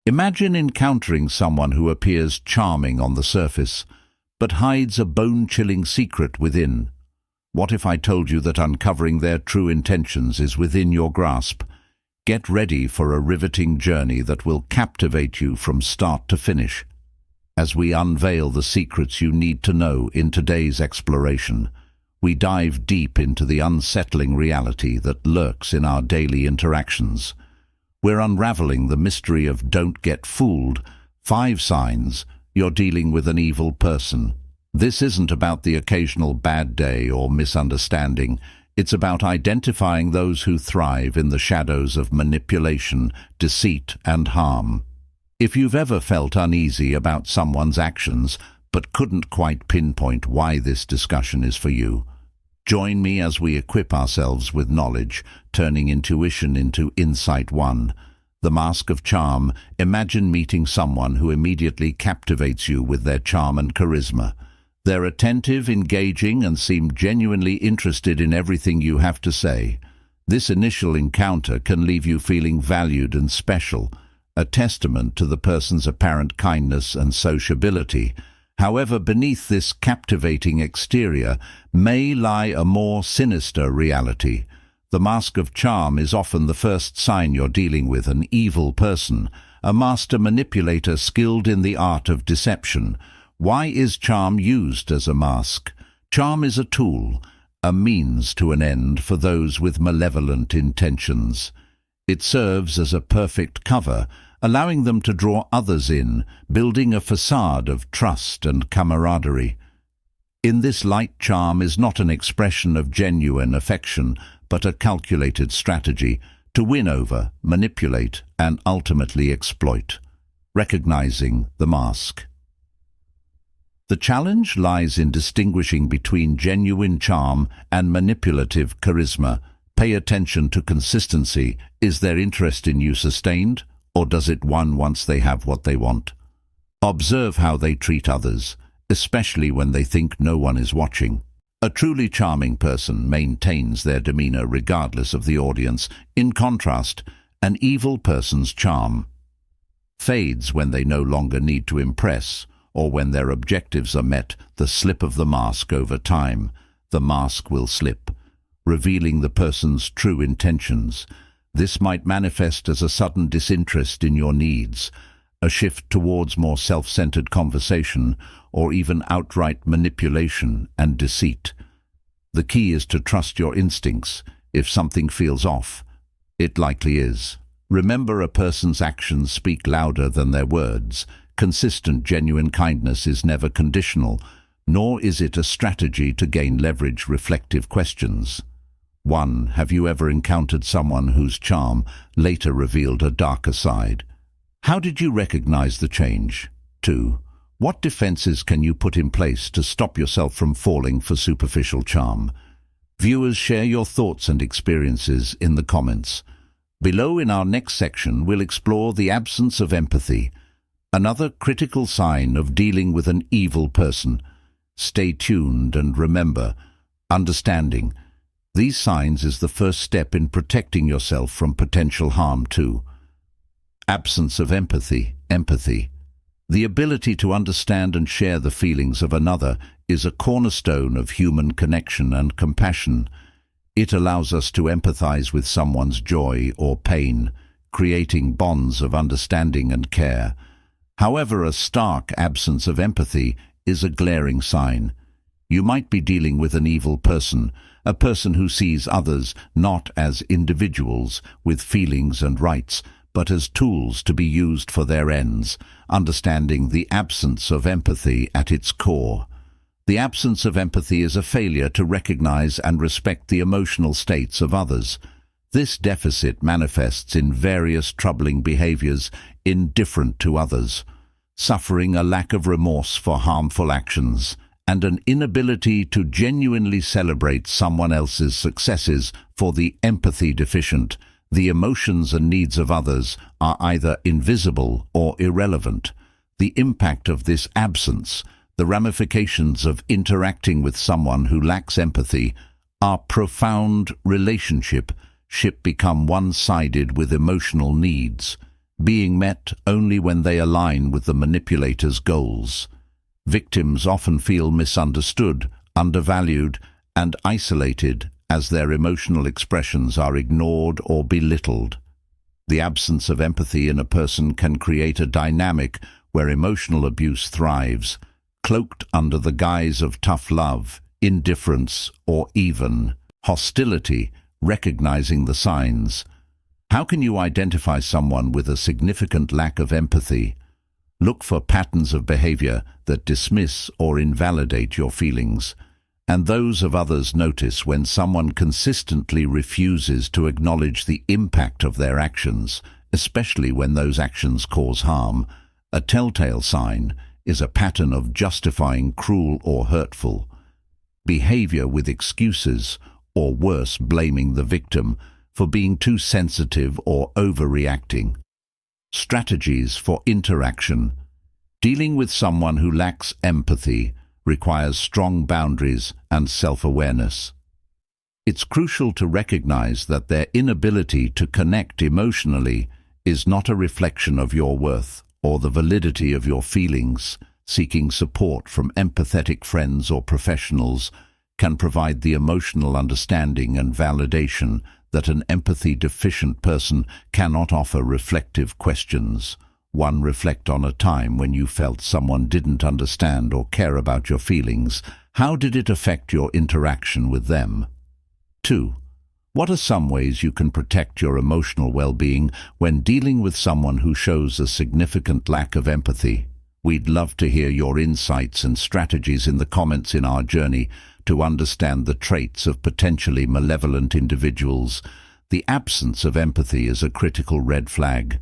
Imagine encountering someone who appears charming on the surface, but hides a bone-chilling secret within. What if I told you that uncovering their true intentions is within your grasp? Get ready for a riveting journey that will captivate you from start to finish. As we unveil the secrets you need to know in today's exploration, we dive deep into the unsettling reality that lurks in our daily interactions. We're unraveling the mystery of "Don't get fooled," 5 signs you're dealing with an evil person. This isn't about the occasional bad day or misunderstanding. It's about identifying those who thrive in the shadows of manipulation, deceit, and harm. If you've ever felt uneasy about someone's actions but couldn't quite pinpoint why this discussion is for you, join me as we equip ourselves with knowledge, turning intuition into Insight 1. The Mask of Charm. Imagine meeting someone who immediately captivates you with their charm and charisma. They're attentive, engaging, and seem genuinely interested in everything you have to say. This initial encounter can leave you feeling valued and special, a testament to the person's apparent kindness and sociability. However, beneath this captivating exterior may lie a more sinister reality. The mask of charm is often the first sign you're dealing with an evil person, a master manipulator skilled in the art of deception. Why is charm used as a mask? Charm is a tool, a means to an end for those with malevolent intentions. It serves as a perfect cover, allowing them to draw others in, building a facade of trust and camaraderie. In this light, charm is not an expression of genuine affection, but a calculated strategy to win over, manipulate, and ultimately exploit. Recognizing the mask. The challenge lies in distinguishing between genuine charm and manipulative charisma. Pay attention to consistency. Is their interest in you sustained, or does it wane once they have what they want? Observe how they treat others, especially when they think no one is watching. A truly charming person maintains their demeanor regardless of the audience. In contrast, an evil person's charm fades when they no longer need to impress, or when their objectives are met. The slip of the mask. Over time, the mask will slip, revealing the person's true intentions. This might manifest as a sudden disinterest in your needs, a shift towards more self-centered conversation, or even outright manipulation and deceit. The key is to trust your instincts. If something feels off, it likely is. Remember, a person's actions speak louder than their words. Consistent, genuine kindness is never conditional, nor is it a strategy to gain leverage. Reflective questions. 1. Have you ever encountered someone whose charm later revealed a darker side? How did you recognize the change? 2. What defenses can you put in place to stop yourself from falling for superficial charm? Viewers, share your thoughts and experiences in the comments. Below, in our next section, we'll explore the absence of empathy, another critical sign of dealing with an evil person. Stay tuned and remember, understanding these signs is the first step in protecting yourself from potential harm too. Absence of empathy. Empathy, the ability to understand and share the feelings of another, is a cornerstone of human connection and compassion. It allows us to empathize with someone's joy or pain, creating bonds of understanding and care. However, a stark absence of empathy is a glaring sign. You might be dealing with an evil person, a person who sees others not as individuals with feelings and rights, but as tools to be used for their ends. Understanding the absence of empathy at its core. The absence of empathy is a failure to recognize and respect the emotional states of others. This deficit manifests in various troubling behaviors indifferent to others, suffering a lack of remorse for harmful actions, and an inability to genuinely celebrate someone else's successes. For the empathy deficient, the emotions and needs of others are either invisible or irrelevant. The impact of this absence, the ramifications of interacting with someone who lacks empathy, are profound. Relationship become one-sided with emotional needs. being met only when they align with the manipulator's goals. Victims often feel misunderstood, undervalued, and isolated as their emotional expressions are ignored or belittled. The absence of empathy in a person can create a dynamic where emotional abuse thrives, cloaked under the guise of tough love, indifference, or even hostility. Recognizing the signs. How can you identify someone with a significant lack of empathy? Look for patterns of behavior that dismiss or invalidate your feelings, and those of others. Notice when someone consistently refuses to acknowledge the impact of their actions, especially when those actions cause harm. A telltale sign is a pattern of justifying cruel or hurtful behavior with excuses, or worse, blaming the victim for being too sensitive or overreacting. Strategies for interaction. Dealing with someone who lacks empathy requires strong boundaries and self-awareness. It's crucial to recognize that their inability to connect emotionally is not a reflection of your worth or the validity of your feelings. Seeking support from empathetic friends or professionals can provide the emotional understanding and validation that an empathy-deficient person cannot offer. Reflective questions. 1. Reflect on a time when you felt someone didn't understand or care about your feelings. How did it affect your interaction with them? 2. What are some ways you can protect your emotional well-being when dealing with someone who shows a significant lack of empathy? We'd love to hear your insights and strategies in the comments. In our journey to understand the traits of potentially malevolent individuals, the absence of empathy is a critical red flag.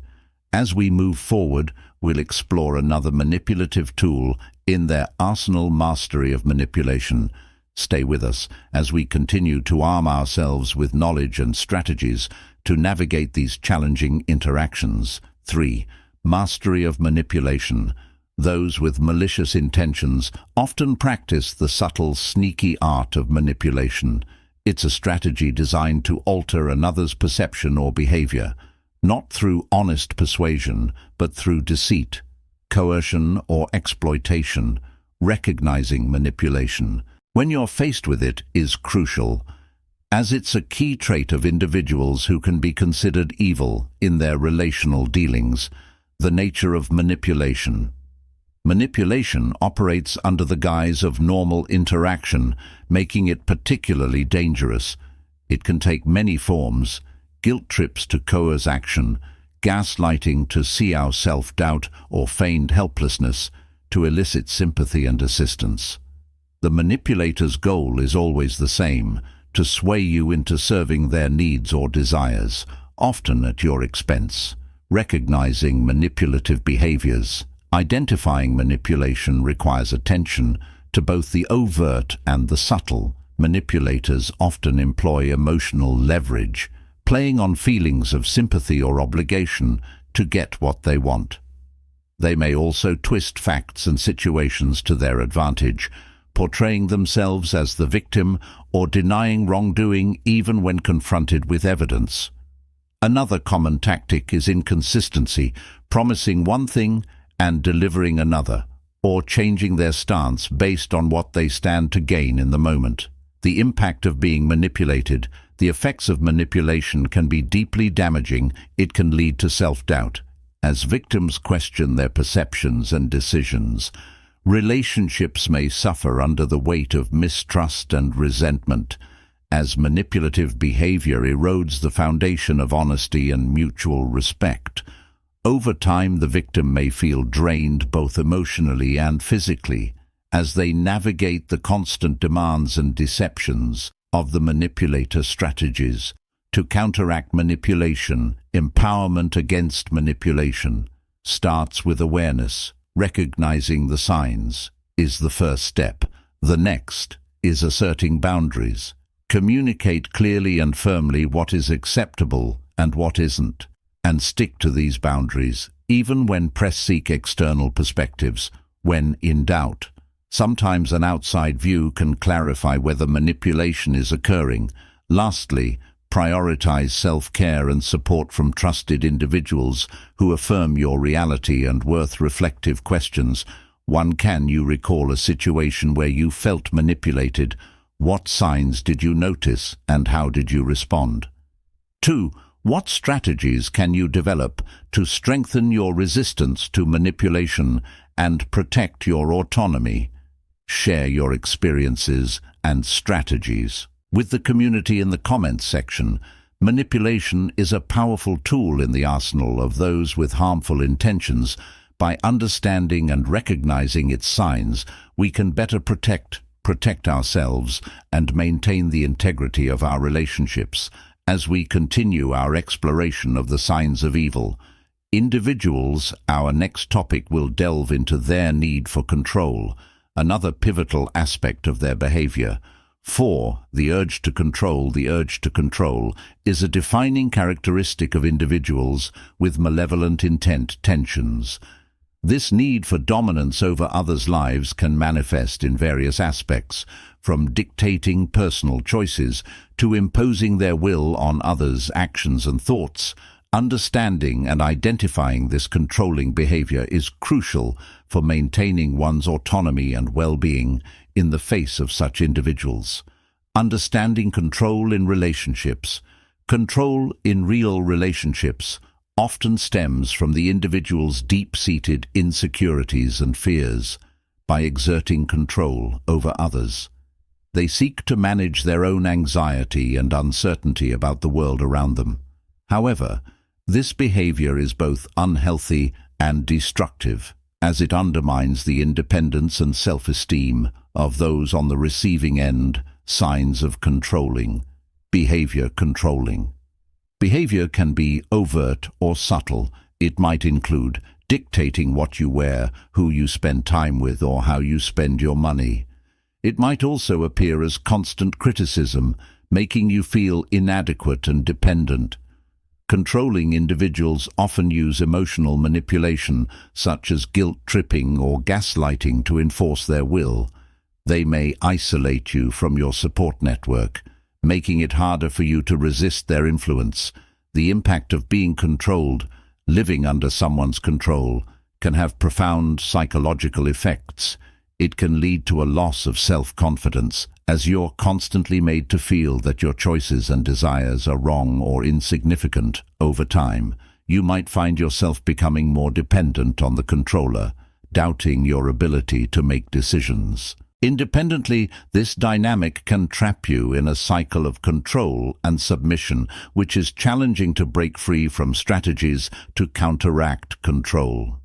As we move forward, we'll explore another manipulative tool in their arsenal: mastery of manipulation. Stay with us as we continue to arm ourselves with knowledge and strategies to navigate these challenging interactions. 3. Mastery of manipulation. Those with malicious intentions often practice the subtle, sneaky art of manipulation. It's a strategy designed to alter another's perception or behavior, not through honest persuasion, but through deceit, coercion, or exploitation. Recognizing manipulation when you're faced with it is crucial, as it's a key trait of individuals who can be considered evil in their relational dealings. The nature of manipulation. Manipulation operates under the guise of normal interaction, making it particularly dangerous. It can take many forms: guilt trips to coerce action, gaslighting to sow self-doubt, or feigned helplessness to elicit sympathy and assistance. The manipulator's goal is always the same: to sway you into serving their needs or desires, often at your expense. Recognizing manipulative behaviors. Identifying manipulation requires attention to both the overt and the subtle. Manipulators often employ emotional leverage, playing on feelings of sympathy or obligation to get what they want. They may also twist facts and situations to their advantage, portraying themselves as the victim or denying wrongdoing even when confronted with evidence. Another common tactic is inconsistency, promising one thing and delivering another, or changing their stance based on what they stand to gain in the moment. The impact of being manipulated. The effects of manipulation can be deeply damaging. It can lead to self-doubt, as victims question their perceptions and decisions. Relationships may suffer under the weight of mistrust and resentment, as manipulative behavior erodes the foundation of honesty and mutual respect. Over time, the victim may feel drained both emotionally and physically as they navigate the constant demands and deceptions of the manipulator strategies. To counteract manipulation, empowerment against manipulation starts with awareness. Recognizing the signs is the first step. The next is asserting boundaries. Communicate clearly and firmly what is acceptable and what isn't, and stick to these boundaries, even when pressed. Seek external perspectives when in doubt. Sometimes an outside view can clarify whether manipulation is occurring. Lastly, Prioritize self-care and support from trusted individuals who affirm your reality and worth. Reflective questions. 1. Can you recall a situation where you felt manipulated? What signs did you notice and how did you respond? 2. What strategies can you develop to strengthen your resistance to manipulation and protect your autonomy? Share your experiences and strategies with the community in the comments section. Manipulation is a powerful tool in the arsenal of those with harmful intentions. By understanding and recognizing its signs, we can better protect ourselves and maintain the integrity of our relationships. As we continue our exploration of the signs of evil, individuals, our next topic will delve into their need for control, another pivotal aspect of their behavior. 4. The urge to control. The urge to control is a defining characteristic of individuals with malevolent intent tensions. This need for dominance over others' lives can manifest in various aspects, from dictating personal choices to imposing their will on others' actions and thoughts. Understanding and identifying this controlling behavior is crucial for maintaining one's autonomy and well-being in the face of such individuals. Understanding control in relationships. Control in real relationships often stems from the individual's deep-seated insecurities and fears. By exerting control over others, they seek to manage their own anxiety and uncertainty about the world around them. However, this behavior is both unhealthy and destructive, as it undermines the independence and self-esteem of those on the receiving end. Signs of controlling behavior. Controlling behavior can be overt or subtle. It might include dictating what you wear, who you spend time with, or how you spend your money. It might also appear as constant criticism, making you feel inadequate and dependent. Controlling individuals often use emotional manipulation, such as guilt-tripping or gaslighting, to enforce their will. They may isolate you from your support network, making it harder for you to resist their influence. The impact of being controlled, living under someone's control, can have profound psychological effects. It can lead to a loss of self-confidence, as you're constantly made to feel that your choices and desires are wrong or insignificant. Over time, you might find yourself becoming more dependent on the controller, doubting your ability to make decisions. Independently, this dynamic can trap you in a cycle of control and submission, which is challenging to break free from. Strategies to counteract control.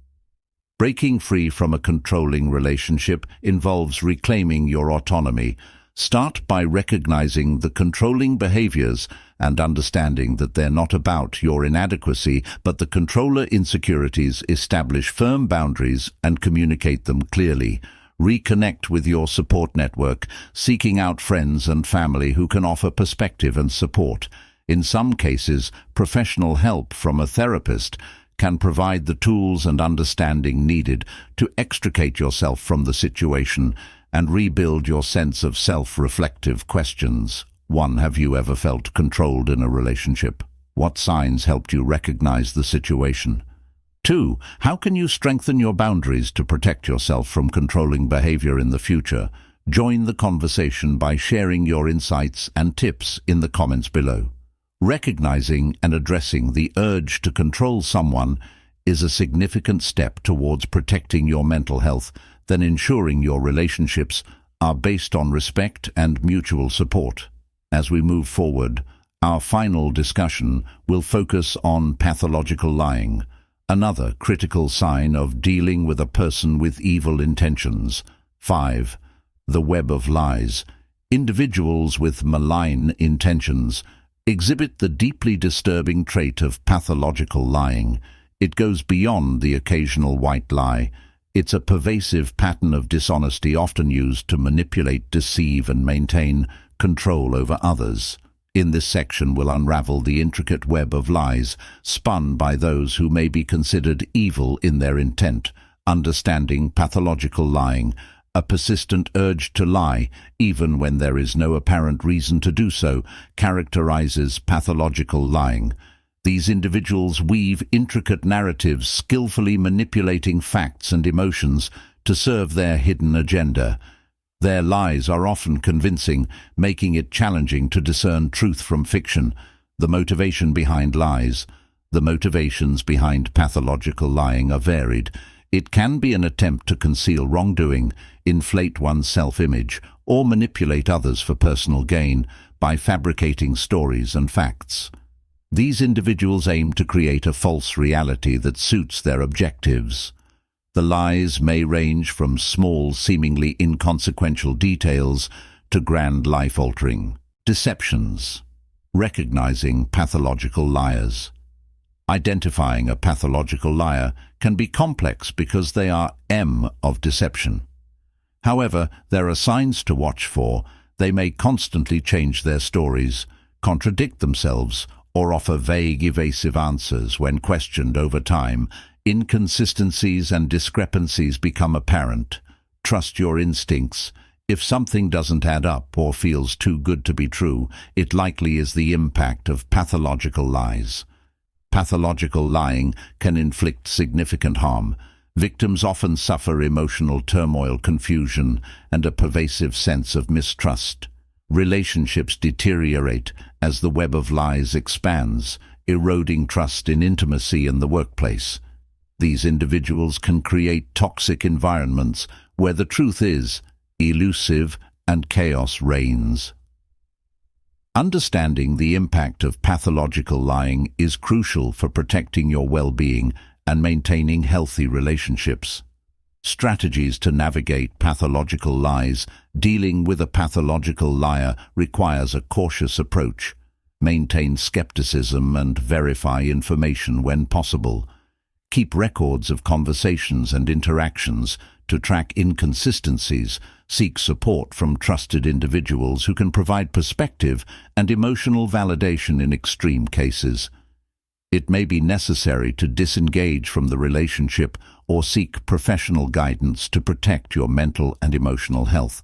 Breaking free from a controlling relationship involves reclaiming your autonomy. Start by recognizing the controlling behaviors and understanding that they're not about your inadequacy, but the controller insecurities. Establish firm boundaries and communicate them clearly. Reconnect with your support network, seeking out friends and family who can offer perspective and support. In some cases, professional help from a therapist can provide the tools and understanding needed to extricate yourself from the situation and rebuild your sense of self. Reflective questions. 1. Have you ever felt controlled in a relationship? What signs helped you recognize the situation? 2. How can you strengthen your boundaries to protect yourself from controlling behavior in the future? Join the conversation by sharing your insights and tips in the comments below. Recognizing and addressing the urge to control someone is a significant step towards protecting your mental health, then ensuring your relationships are based on respect and mutual support. As we move forward, our final discussion will focus on pathological lying, another critical sign of dealing with a person with evil intentions. 5. The web of lies. Individuals with malign intentions exhibit the deeply disturbing trait of pathological lying. It goes beyond the occasional white lie. It's a pervasive pattern of dishonesty, often used to manipulate, deceive, and maintain control over others. In this section, we'll unravel the intricate web of lies spun by those who may be considered evil in their intent. Understanding pathological lying, A persistent urge to lie, even when there is no apparent reason to do so, characterizes pathological lying. These individuals weave intricate narratives, skillfully manipulating facts and emotions to serve their hidden agenda. Their lies are often convincing, making it challenging to discern truth from fiction. The motivation behind lies. The motivations behind pathological lying are varied. It can be an attempt to conceal wrongdoing, inflate one's self-image, or manipulate others for personal gain by fabricating stories and facts. These individuals aim to create a false reality that suits their objectives. The lies may range from small, seemingly inconsequential details to grand life-altering deceptions. Recognizing pathological liars. Identifying a pathological liar can be complex because they are of deception. However, there are signs to watch for. They may constantly change their stories, contradict themselves, or offer vague, evasive answers when questioned over time. Inconsistencies and discrepancies become apparent. Trust your instincts. If something doesn't add up or feels too good to be true, it likely is the impact of pathological lies. Pathological lying can inflict significant harm. Victims often suffer emotional turmoil, confusion, and a pervasive sense of mistrust. Relationships deteriorate as the web of lies expands, eroding trust in intimacy in the workplace. These individuals can create toxic environments where the truth is elusive and chaos reigns. Understanding the impact of pathological lying is crucial for protecting your well-being and maintaining healthy relationships. Strategies to navigate pathological lies. Dealing with a pathological liar requires a cautious approach. Maintain skepticism and verify information when possible. Keep records of conversations and interactions to track inconsistencies. Seek support from trusted individuals who can provide perspective and emotional validation in extreme cases. It may be necessary to disengage from the relationship or seek professional guidance to protect your mental and emotional health.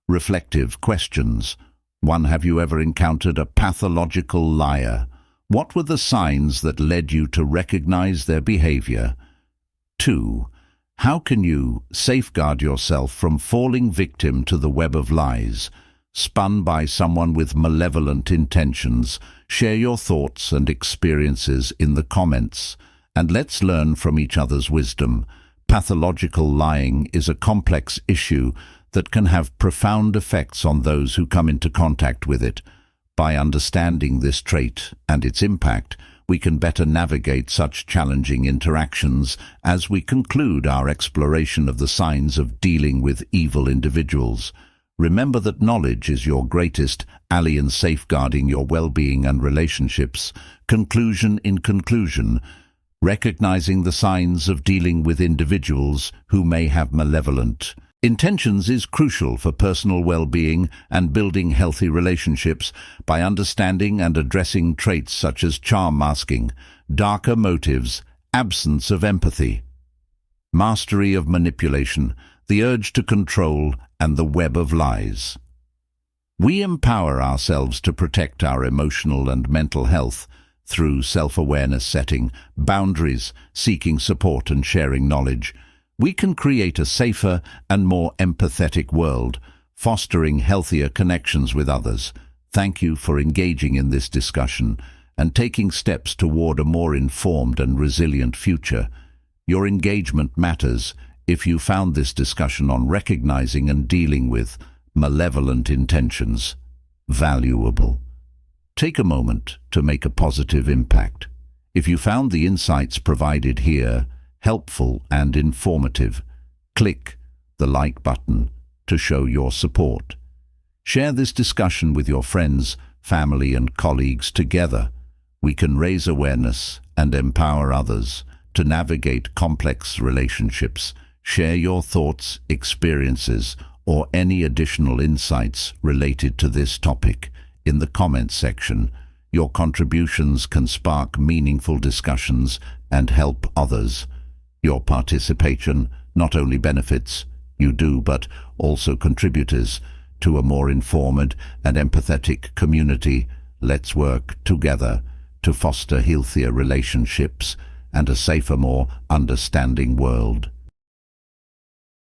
Reflective questions. 1. Have you ever encountered a pathological liar? What were the signs that led you to recognize their behavior? 2. How can you safeguard yourself from falling victim to the web of lies spun by someone with malevolent intentions? Share your thoughts and experiences in the comments, and let's learn from each other's wisdom. Pathological lying is a complex issue that can have profound effects on those who come into contact with it. By understanding this trait and its impact, we can better navigate such challenging interactions as we conclude our exploration of the signs of dealing with evil individuals. Remember that knowledge is your greatest ally in safeguarding your well-being and relationships. Conclusion. In conclusion, recognizing the signs of dealing with individuals who may have malevolent intentions is crucial for personal well-being and building healthy relationships. By understanding and addressing traits such as charm masking, darker motives, absence of empathy, mastery of manipulation, the urge to control, and the web of lies, we empower ourselves to protect our emotional and mental health through self-awareness, setting boundaries, seeking support, and sharing knowledge. We can create a safer and more empathetic world, fostering healthier connections with others. Thank you for engaging in this discussion and taking steps toward a more informed and resilient future. Your engagement matters. If you found this discussion on recognizing and dealing with malevolent intentions valuable, take a moment to make a positive impact. If you found the insights provided here helpful and informative, click the like button to show your support. Share this discussion with your friends, family, and colleagues. Together, we can raise awareness and empower others to navigate complex relationships. Share your thoughts, experiences, or any additional insights related to this topic in the comments section. Your contributions can spark meaningful discussions and help others. Your participation not only benefits you do, but also contributors to a more informed and empathetic community. Let's work together to foster healthier relationships and a safer, more understanding world.